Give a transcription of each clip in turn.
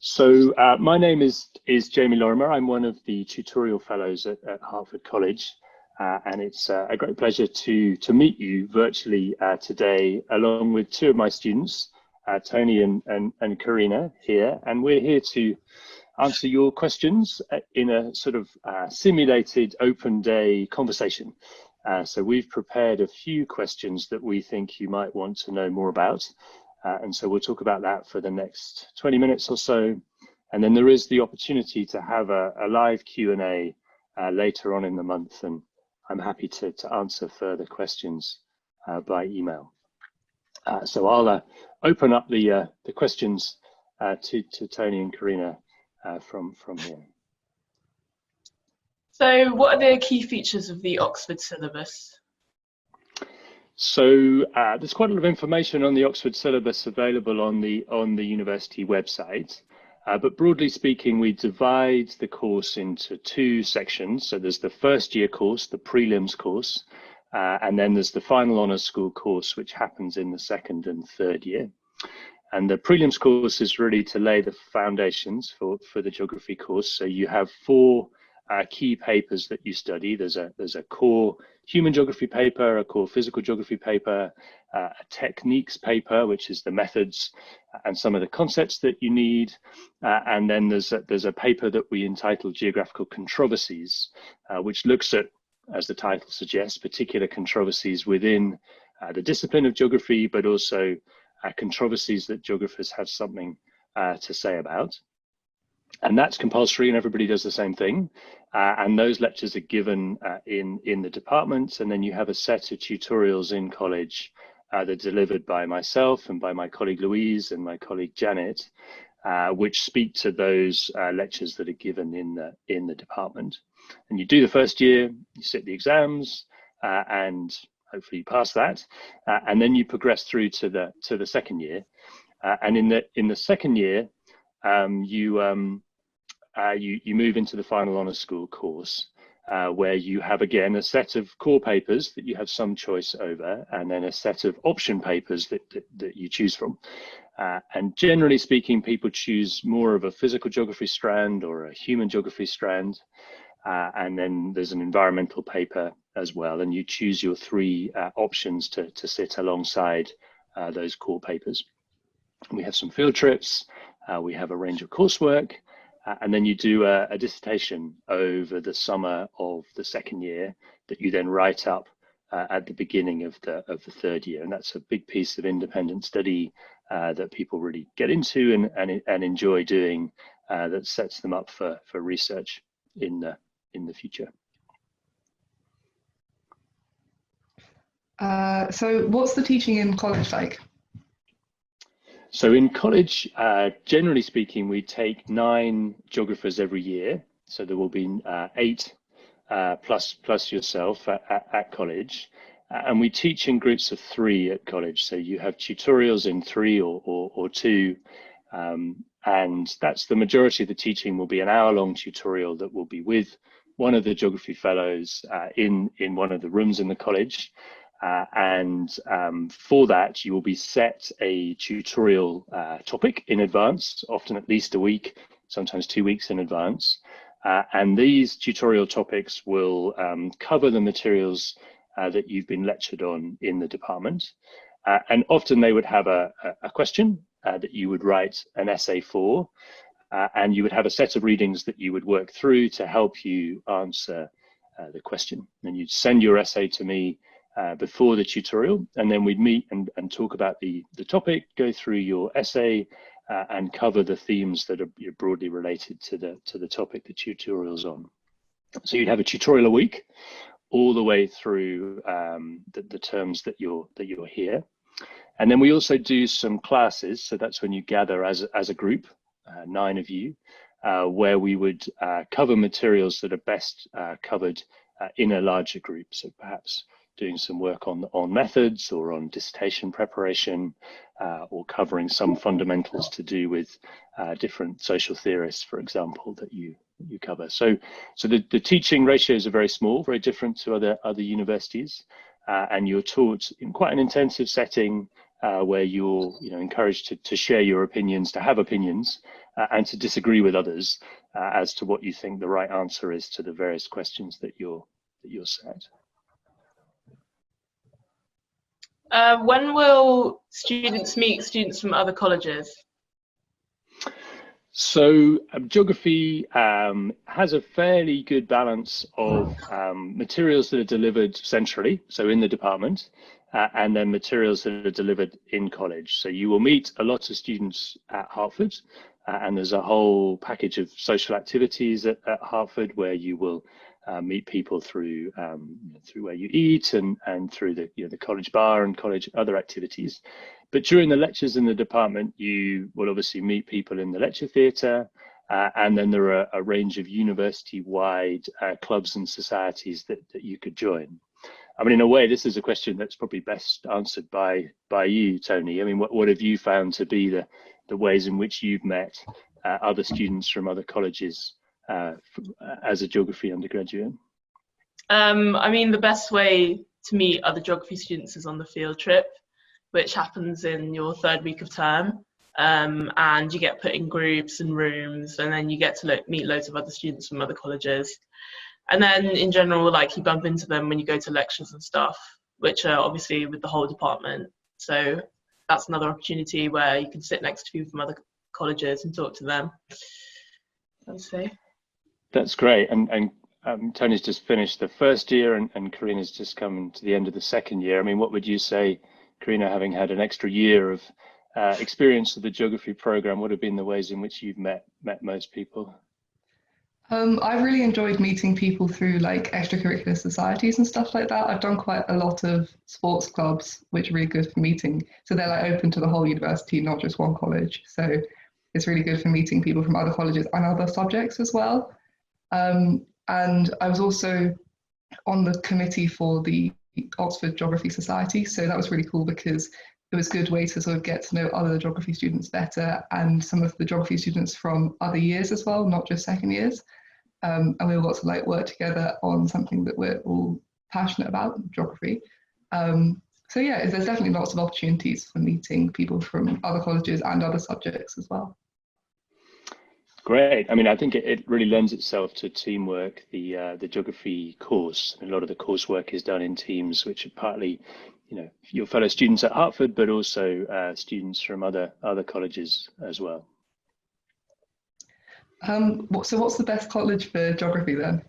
So my name is Jamie Lorimer. I'm one of the tutorial fellows at Hertford College, and it's a great pleasure to meet you virtually today, along with two of my students, Tony and Karina here, and we're here to answer your questions in a sort of simulated open day conversation. So we've prepared a few questions that we think you might want to know more about. And so we'll talk about that for the next 20 minutes or so. And then there is the opportunity to have a live Q&A later on in the month. And I'm happy to answer further questions by email. So I'll open up the questions to Tony and Karina from here. So what are the key features of the Oxford syllabus? So there's quite a lot of information on the Oxford syllabus available on the university website. But broadly speaking, we divide the course into two sections. So there's the first year course, the prelims course, and then there's the final honours school course, which happens in the second and third year. And the prelims course is really to lay the foundations for the geography course. So you have four key papers that you study. There's a core human geography paper, a core physical geography paper, a techniques paper, which is the methods and some of the concepts that you need, and then there's a paper that we entitled Geographical Controversies, which looks at, as the title suggests, particular controversies within the discipline of geography, but also controversies that geographers have something to say about. And that's compulsory, and everybody does the same thing. And those lectures are given in the department, and then you have a set of tutorials in college that are delivered by myself and by my colleague Louise and my colleague Janet, which speak to those lectures that are given in the department. And you do the first year, you sit the exams, and hopefully you pass that, and then you progress through to the second year. And in the second year, you move into the final honours school course, where you have again a set of core papers that you have some choice over, and then a set of option papers that you choose from. And generally speaking, people choose more of a physical geography strand or a human geography strand, and then there's an environmental paper as well, and you choose your three options to sit alongside those core papers. We have some field trips, we have a range of coursework, and then you do a dissertation over the summer of the second year that you then write up at the beginning of the third year. And that's a big piece of independent study that people really get into and enjoy doing, that sets them up for research in the future. So what's the teaching in college like? So in college, generally speaking, we take 9 geographers every year. So there will be 8 plus yourself at college. And we teach in groups of 3 at college. So you have tutorials in 3 or 2. And that's the majority of the teaching will be an hour-long tutorial that will be with one of the geography fellows in one of the rooms in the college. For that, you will be set a tutorial topic in advance, often at least a week, sometimes 2 weeks in advance. And these tutorial topics will cover the materials that you've been lectured on in the department. And often they would have a question that you would write an essay for, and you would have a set of readings that you would work through to help you answer the question. And you'd send your essay to me before the tutorial, and then we'd meet and talk about the topic, go through your essay, and cover the themes that are broadly related to the topic the tutorial's on. So you'd have a tutorial a week, all the way through the terms that you're here. And then we also do some classes, so that's when you gather as a group, 9 of you, where we would cover materials that are best covered in a larger group. So perhaps doing some work on methods or on dissertation preparation, or covering some fundamentals to do with different social theorists, for example, that you cover. So the teaching ratios are very small, very different to other universities, and you're taught in quite an intensive setting where you're encouraged to share your opinions, to have opinions, and to disagree with others as to what you think the right answer is to the various questions that you're set. When will students meet students from other colleges? So geography has a fairly good balance of materials that are delivered centrally, so in the department, and then materials that are delivered in college. So you will meet a lot of students at Hartford, and there's a whole package of social activities at Hartford where you will meet people through where you eat and through the college bar and college other activities. But during the lectures in the department, you will obviously meet people in the lecture theatre, and then there are a range of university-wide clubs and societies that you could join. I mean, in a way, this is a question that's probably best answered by you, Tony. I mean, what have you found to be the ways in which you've met other students from other colleges as a geography undergraduate? I mean, the best way to meet other geography students is on the field trip, which happens in your third week of term, and you get put in groups and rooms, and then you get to meet loads of other students from other colleges. And then in general, like, you bump into them when you go to lectures and stuff, which are obviously with the whole department. So that's another opportunity where you can sit next to people from other colleges and talk to them, I would say. That's great. And Tony's just finished the first year, and Karina's just come to the end of the second year. I mean, what would you say, Karina, having had an extra year of experience of the geography program, what have been the ways in which you've met most people? I've really enjoyed meeting people through like extracurricular societies and stuff like that. I've done quite a lot of sports clubs, which are really good for meeting. So they're like open to the whole university, not just one college. So it's really good for meeting people from other colleges and other subjects as well. And I was also on the committee for the Oxford Geography Society. So that was really cool because it was a good way to sort of get to know other geography students better, and some of the geography students from other years as well, not just second years. And we all got to like work together on something that we're all passionate about, geography. So yeah, there's definitely lots of opportunities for meeting people from other colleges and other subjects as well. Great. I mean, I think it really lends itself to teamwork. The geography course, a lot of the coursework is done in teams, which are partly, your fellow students at Hartford, but also students from other colleges as well. So what's the best college for geography then?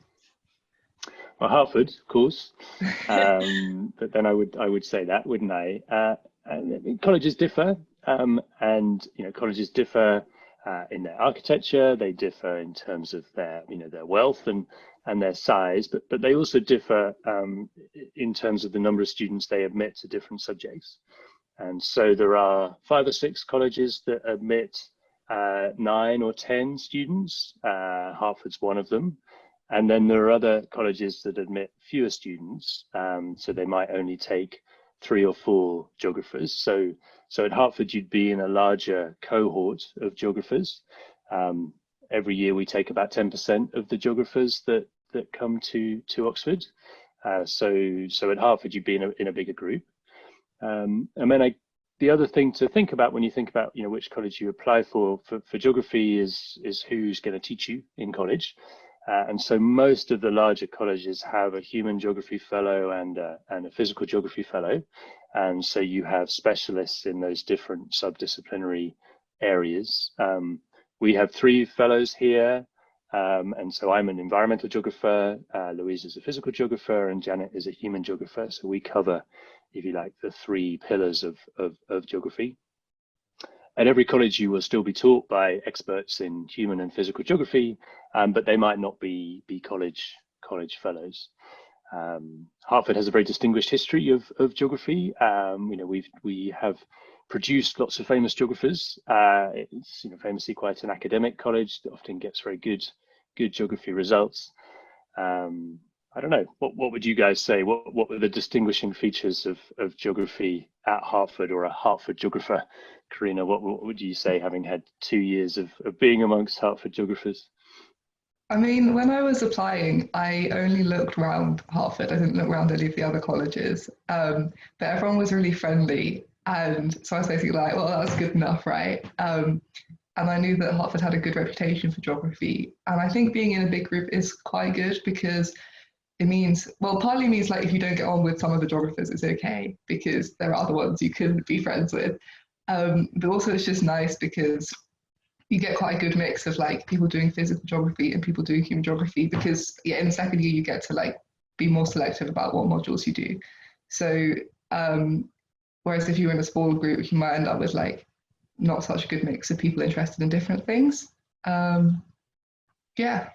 Well, Hartford, of course. But then I would say that, wouldn't I? Colleges differ, and colleges differ in their architecture. They differ in terms of their wealth and their size, but they also differ in terms of the number of students they admit to different subjects. And so there are 5 or 6 colleges that admit 9 or 10 students. Hartford's one of them. And then there are other colleges that admit fewer students, so they might only take 3 or 4 geographers. So at Hartford, you'd be in a larger cohort of geographers. Every year we take about 10% of the geographers that come to Oxford. So at Hartford, you'd be in a bigger group. And then the other thing to think about when you think about which college you apply for geography is who's going to teach you in college. And so most of the larger colleges have a human geography fellow and a physical geography fellow. And so you have specialists in those different subdisciplinary areas. We have 3 fellows here. And so I'm an environmental geographer, Louise is a physical geographer, and Janet is a human geographer. So we cover, if you like, the 3 pillars of geography. At every college, you will still be taught by experts in human and physical geography, but they might not be college fellows. Hartford has a very distinguished history of geography. We have produced lots of famous geographers. It's famously quite an academic college that often gets very good geography results. I don't know, what would you guys say? What were the distinguishing features of geography at Hartford, or a Hartford geographer? Karina, what would you say, having had 2 years of being amongst Hartford geographers? I mean, when I was applying, I only looked around Hartford. I didn't look around any of the other colleges, but everyone was really friendly. And so I was basically like, well, that's good enough, right? And and I knew that Hartford had a good reputation for geography. And I think being in a big group is quite good because it means, well, partly means like if you don't get on with some of the geographers, it's okay because there are other ones you couldn't be friends with. But also it's just nice because you get quite a good mix of like people doing physical geography and people doing human geography because yeah, in the second year you get to like be more selective about what modules you do. So whereas if you're in a small group, you might end up with like not such a good mix of people interested in different things. Yeah.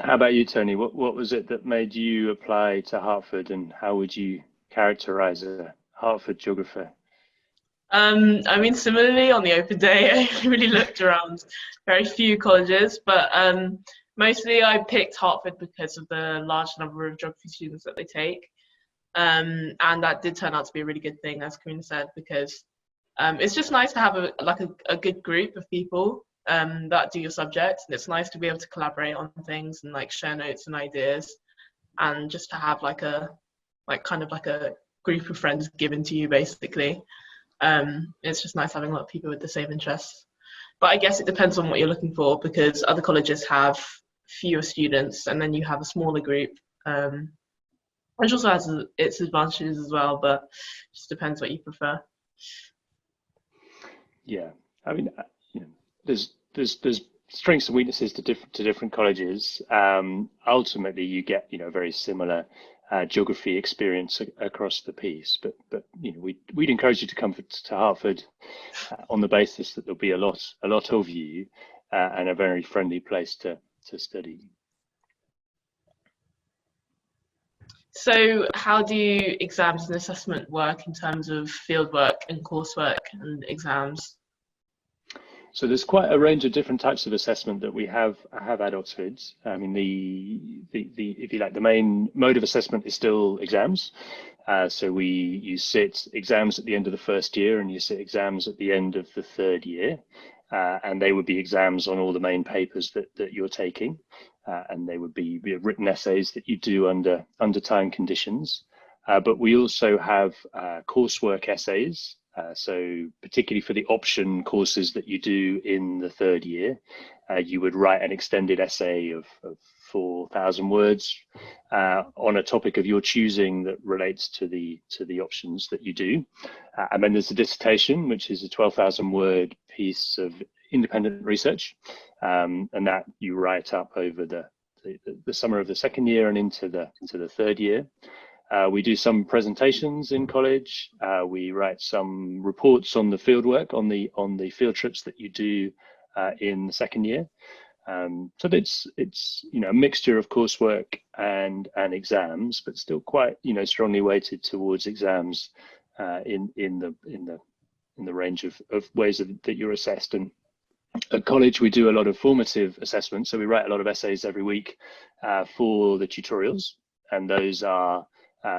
How about you, Tony? What was it that made you apply to Hartford, and how would you characterize a Hartford geographer? I mean, similarly on the open day, I really looked around very few colleges, but mostly I picked Hartford because of the large number of geography students that they take. And that did turn out to be a really good thing, as Karina said, because it's just nice to have a good group of people that do your subject, and it's nice to be able to collaborate on things and like share notes and ideas, and just to have like a group of friends given to you basically. It's just nice having a lot of people with the same interests. But I guess it depends on what you're looking for, because other colleges have fewer students and then you have a smaller group, which also has its advantages as well, but it just depends what you prefer. Yeah, I mean, you know, there's strengths and weaknesses to different colleges. Ultimately, you get very similar geography experience across the piece, but we'd encourage you to come to Hartford on the basis that there'll be a lot of you and a very friendly place to study. So how do exams and assessment work in terms of fieldwork and coursework and exams? So there's quite a range of different types of assessment that we have at Oxford. I mean, the if you like, the main mode of assessment is still exams. So you sit exams at the end of the first year and you sit exams at the end of the third year. And they would be exams on all the main papers that you're taking. And they would be written essays that you do under time conditions. But we also have coursework essays. So particularly for the option courses that you do in the third year, you would write an extended essay of 4,000 words on a topic of your choosing that relates to the options that you do. And then there's a dissertation, which is a 12,000 word piece of independent research, and that you write up over the summer of the second year and into the third year. We do some presentations in college. We write some reports on the fieldwork, on the field trips that you do in the second year. So it's a mixture of coursework and exams, but still quite strongly weighted towards exams in the range of ways that you're assessed. And at college, we do a lot of formative assessment. So we write a lot of essays every week for the tutorials, and those are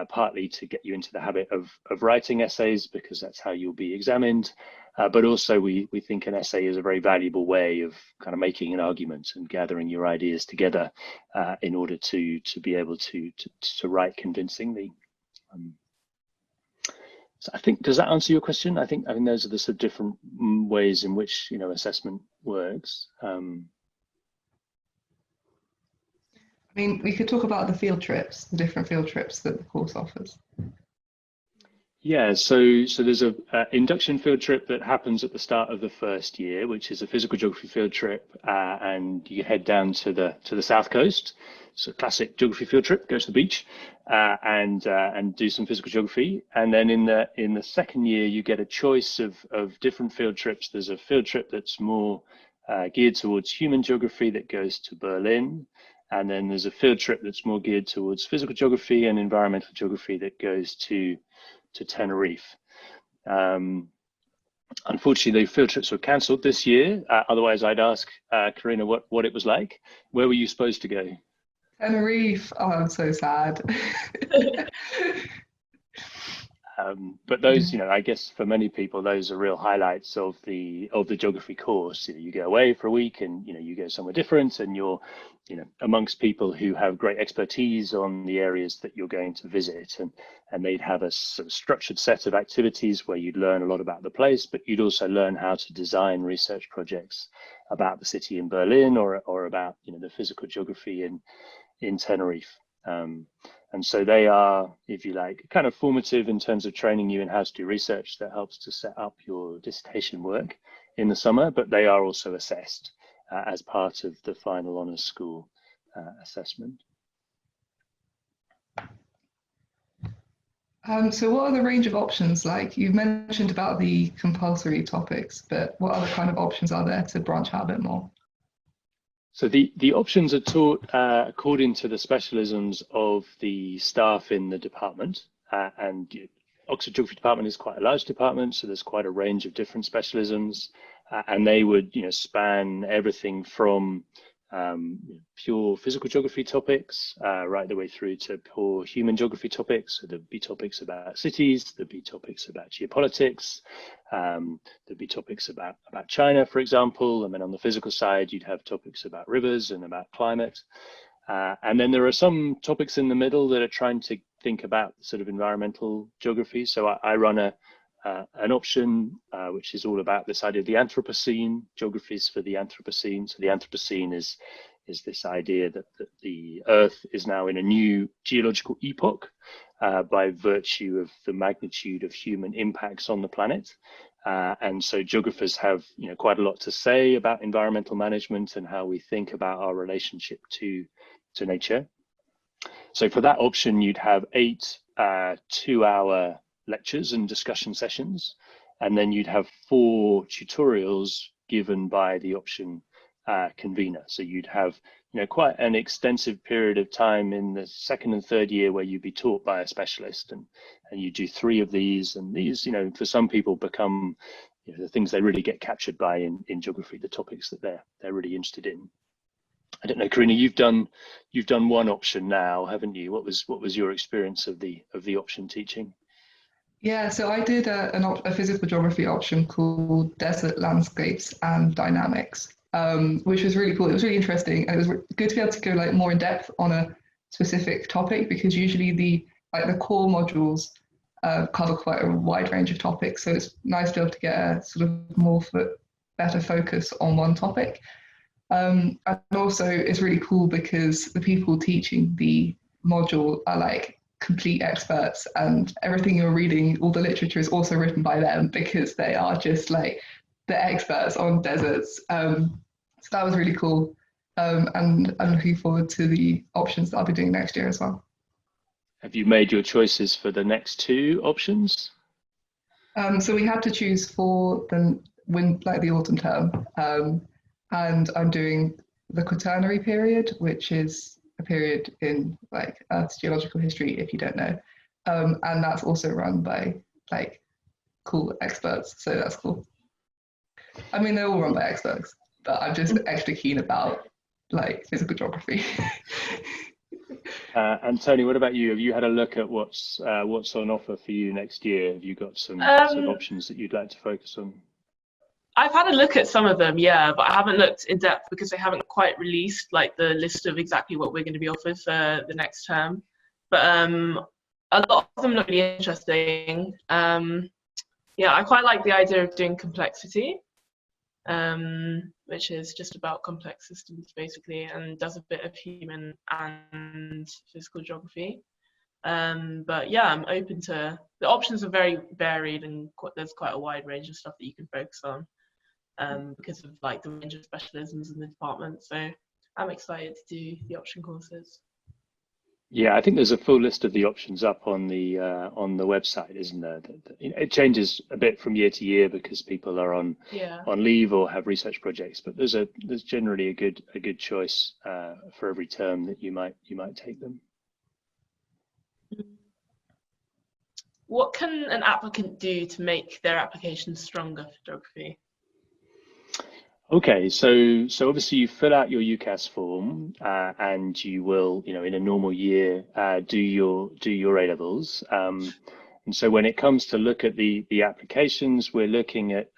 partly to get you into the habit of writing essays, because that's how you'll be examined. But also we think an essay is a very valuable way of kind of making an argument and gathering your ideas together in order to be able to write convincingly. So I think, does that answer your question? I think those are the sort of different ways in which assessment works. I mean, we could talk about the field trips, the different field trips that the course offers. Yeah, so there's a induction field trip that happens at the start of the first year, which is a physical geography field trip, and you head down to the south coast. So classic geography field trip, go to the beach and do some physical geography. And then in the second year, you get a choice of different field trips. There's a field trip that's more geared towards human geography that goes to Berlin. And then there's a field trip that's more geared towards physical geography and environmental geography that goes to Tenerife. Unfortunately, the field trips were cancelled this year. Otherwise, I'd ask Karina what it was like. Where were you supposed to go? Tenerife. Oh, I'm so sad. But those, I guess for many people, those are real highlights of the geography course. You go away for a week, and you go somewhere different, and you're, amongst people who have great expertise on the areas that you're going to visit, and they'd have a sort of structured set of activities where you'd learn a lot about the place, but you'd also learn how to design research projects about the city in Berlin, or about the physical geography in Tenerife. And so they are, if you like, kind of formative in terms of training you in how to do research that helps to set up your dissertation work in the summer, but they are also assessed as part of the final honours school assessment. So what are the range of options like? You've mentioned about the compulsory topics, but what other kind of options are there to branch out a bit more? So the options are taught according to the specialisms of the staff in the department, and Oxford Geography Department is quite a large department, so there's quite a range of different specialisms, and they would span everything from pure physical geography topics right the way through to pure human geography topics. So there'd be topics about cities, there'd be topics about geopolitics, there'd be topics about China, for example, and then on the physical side you'd have topics about rivers and about climate, and then there are some topics in the middle that are trying to think about sort of environmental geography. So I run an option which is all about this idea of the Anthropocene, geographies for the Anthropocene. So the Anthropocene is this idea that the Earth is now in a new geological epoch by virtue of the magnitude of human impacts on the planet. And so geographers have quite a lot to say about environmental management and how we think about our relationship to nature. So for that option, you'd have 8 2-hour lectures and discussion sessions, and then you'd have 4 tutorials given by the option convener. So you'd have quite an extensive period of time in the 2nd and 3rd year where you'd be taught by a specialist, and you do 3 of these, and these for some people become the things they really get captured by in geography, the topics that they're really interested in. I don't know, Karina, you've done one option now, haven't you? What was your experience of the option teaching? Yeah, so I did a physical geography option called Desert Landscapes and Dynamics, which was really cool. It was really interesting, and it was good to be able to go like more in depth on a specific topic, because usually the core modules cover quite a wide range of topics. So it's nice to be able to get a sort of better focus on one topic. And also it's really cool because the people teaching the module are like complete experts, and everything you're reading, all the literature is also written by them because they are just like the experts on deserts. So that was really cool. And I'm looking forward to the options that I'll be doing next year as well. Have you made your choices for the next 2 options? So we had to choose for the autumn term, and I'm doing the Quaternary period, which is a period in like Earth's geological history, if you don't know, and that's also run by like cool experts, so that's cool. I mean, they're all run by experts, but I'm just extra keen about like physical geography. And Tony, what about you? Have you had a look at what's on offer for you next year? Have you got some sort of options that you'd like to focus on? I've had a look at some of them, yeah, but I haven't looked in depth because they haven't quite released like the list of exactly what we're going to be offered for the next term. But a lot of them look really interesting. Yeah, I quite like the idea of doing complexity, which is just about complex systems basically, and does a bit of human and physical geography. But yeah, I'm open to, the options are very varied, and there's quite a wide range of stuff that you can focus on because of like the range of specialisms in the department. So I'm excited to do the option courses. Yeah, I think there's a full list of the options up on the website, isn't there? It changes a bit from year to year because people are on leave or have research projects, but there's generally a good choice for every term that you might take them. What can an applicant do to make their application stronger for geography? Okay, so obviously you fill out your UCAS form and you will, in a normal year, do your A-levels. And so when it comes to look at the applications, we're looking at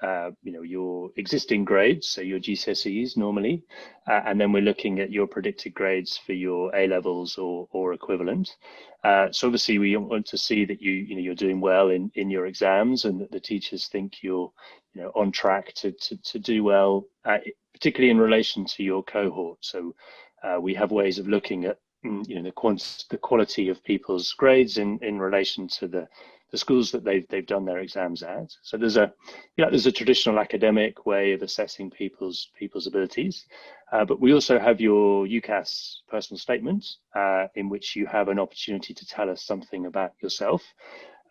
your existing grades, so your GCSEs normally, and then we're looking at your predicted grades for your A levels or equivalent. So obviously we want to see that you're doing well in your exams, and that the teachers think you're on track to do well, particularly in relation to your cohort. So we have ways of looking at the quality of people's grades in relation to the schools that they've done their exams at. So there's a traditional academic way of assessing people's abilities, but we also have your UCAS personal statement, in which you have an opportunity to tell us something about yourself.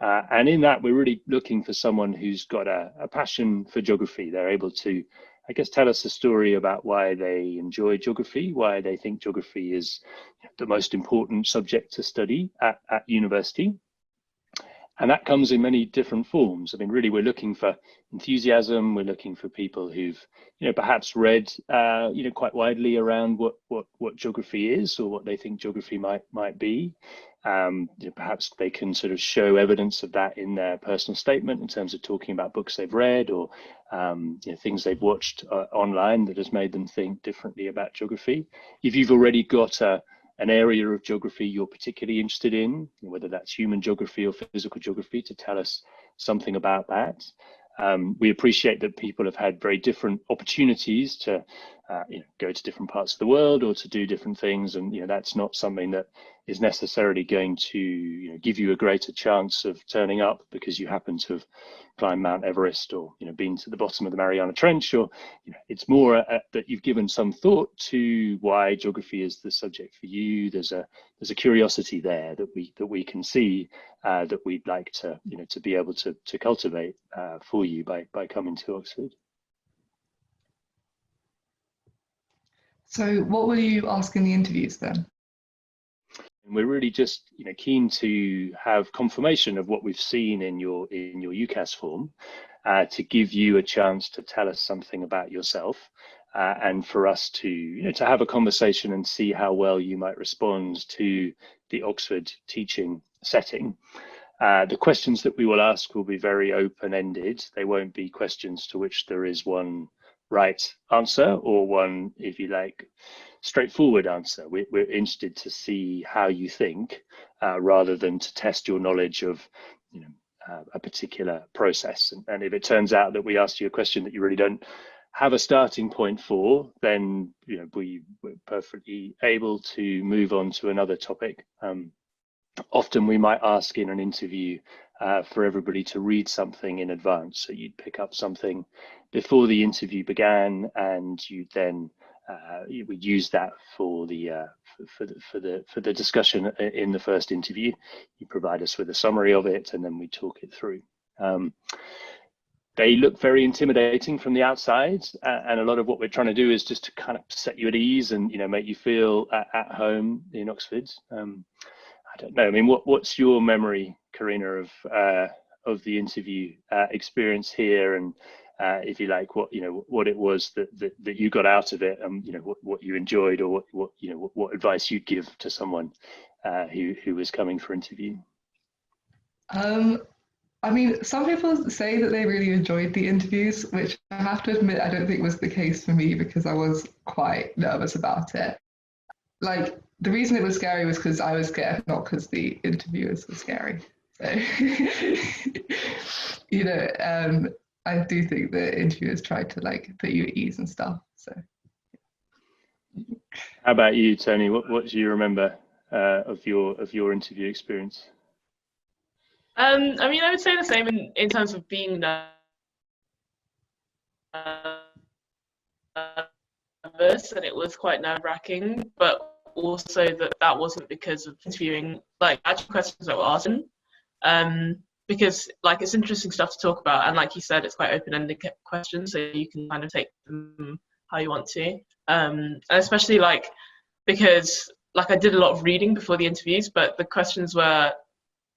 And in that, we're really looking for someone who's got a passion for geography. They're able to, I guess, tell us a story about why they enjoy geography, why they think geography is the most important subject to study at university. And that comes in many different forms. I mean, really, we're looking for enthusiasm. We're looking for people who've, perhaps read, quite widely around what geography is, or what they think geography might be. Perhaps they can sort of show evidence of that in their personal statement in terms of talking about books they've read, or things they've watched online that has made them think differently about geography. If you've already got an area of geography you're particularly interested in, whether that's human geography or physical geography, to tell us something about that. We appreciate that people have had very different opportunities to go to different parts of the world or to do different things, and that's not something that is necessarily going to give you a greater chance of turning up because you happen to have climbed Mount Everest, or been to the bottom of the Mariana Trench, or it's more that you've given some thought to why geography is the subject for you. There's a curiosity there that we can see, that we'd like to to be able to cultivate for you by coming to Oxford. So what will you ask in the interviews then? And we're really just keen to have confirmation of what we've seen in your UCAS form, to give you a chance to tell us something about yourself, and for us to to have a conversation and see how well you might respond to the Oxford teaching setting. The questions that we will ask will be very open-ended. They won't be questions to which there is one right answer, or one, if you like, straightforward answer. We're interested to see how you think, rather than to test your knowledge of a particular process. And if it turns out that we asked you a question that you really don't have a starting point for, then we're perfectly able to move on to another topic. Often we might ask in an interview for everybody to read something in advance. So you'd pick up something before the interview began, and you then you would use that for the discussion in the first interview. You provide us with a summary of it, and then we talk it through. They look very intimidating from the outside, and a lot of what we're trying to do is just to kind of set you at ease and make you feel at home in Oxford. I don't know. I mean, what's your memory, Karina, of the interview experience here, and if you like, what it was that you got out of it, and what you enjoyed, or what advice you'd give to someone who was coming for interview? I mean, some people say that they really enjoyed the interviews, which I have to admit I don't think was the case for me, because I was quite nervous about it. Like, the reason it was scary was because I was scared, not because the interviewers were scary. So, I do think the interviewers tried to put you at ease and stuff. So, how about you, Tony? What do you remember of your interview experience? I mean, I would say the same in terms of being nervous, and it was quite nerve-wracking, but also that wasn't because of interviewing, actual questions that were asked, because it's interesting stuff to talk about, and like you said, it's quite open-ended questions, so you can kind of take them how you want to, and especially because I did a lot of reading before the interviews, but the questions were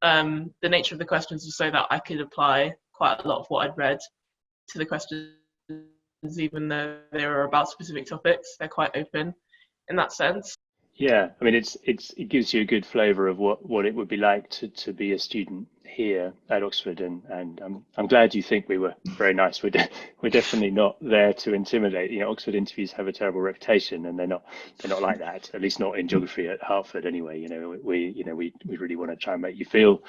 the nature of the questions was so that I could apply quite a lot of what I'd read to the questions, even though they were about specific topics. They're quite open in that sense. Yeah, I mean, it gives you a good flavour of what it would be like to be a student here at Oxford, and I'm glad you think we were very nice. We're definitely not there to intimidate. You know, Oxford interviews have a terrible reputation, and they're not like that. At least not in geography at Hartford, anyway. We really want to try and make you feel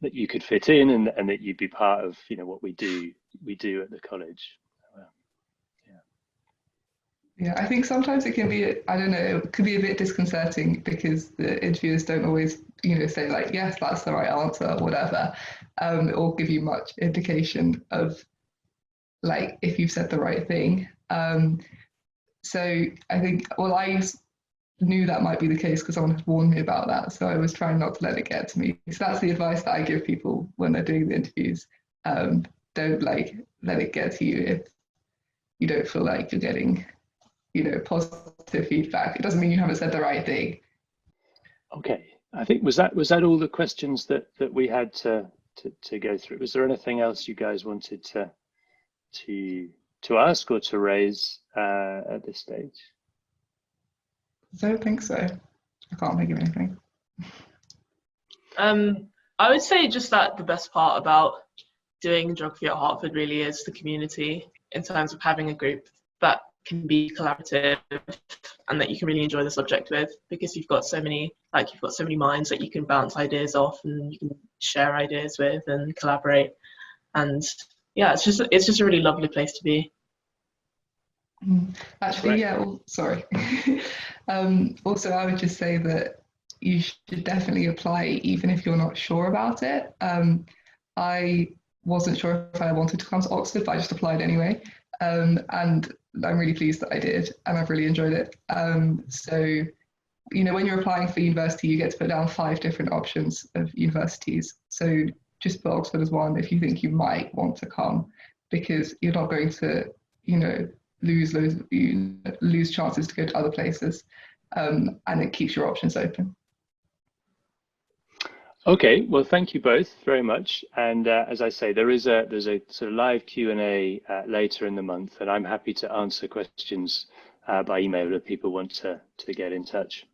that you could fit in, and that you'd be part of what we do at the college. Yeah, I think sometimes it can be, I don't know, it could be a bit disconcerting because the interviewers don't always, say like, yes, that's the right answer, or whatever, or give you much indication of like if you've said the right thing. So I think, well, knew that might be the case because someone had warned me about that. So I was trying not to let it get to me. So that's the advice that I give people when they're doing the interviews. Don't like let it get to you if you don't feel like you're getting positive feedback. It doesn't mean you haven't said the right thing. Okay, I think was that all the questions that we had to go through? Was there anything else you guys wanted to ask or to raise at this stage? I don't think so. I can't think of anything. I would say just that the best part about doing geography at Hartford really is the community, in terms of having a group that can be collaborative and that you can really enjoy the subject with, because you've got so many minds that you can bounce ideas off and you can share ideas with and collaborate. And yeah, it's just a really lovely place to be. Actually, Right. yeah, well, sorry. Also, I would just say that you should definitely apply even if you're not sure about it. I wasn't sure if I wanted to come to Oxford, but I just applied anyway. And I'm really pleased that I did, and I've really enjoyed it. So, when you're applying for university, you get to put down 5 different options of universities. So just put Oxford as one if you think you might want to come, because you're not going to, lose chances to go to other places, and it keeps your options open. Okay, well, thank you both very much. And as I say, there's a sort of live Q&A later in the month, and I'm happy to answer questions by email if people want to get in touch.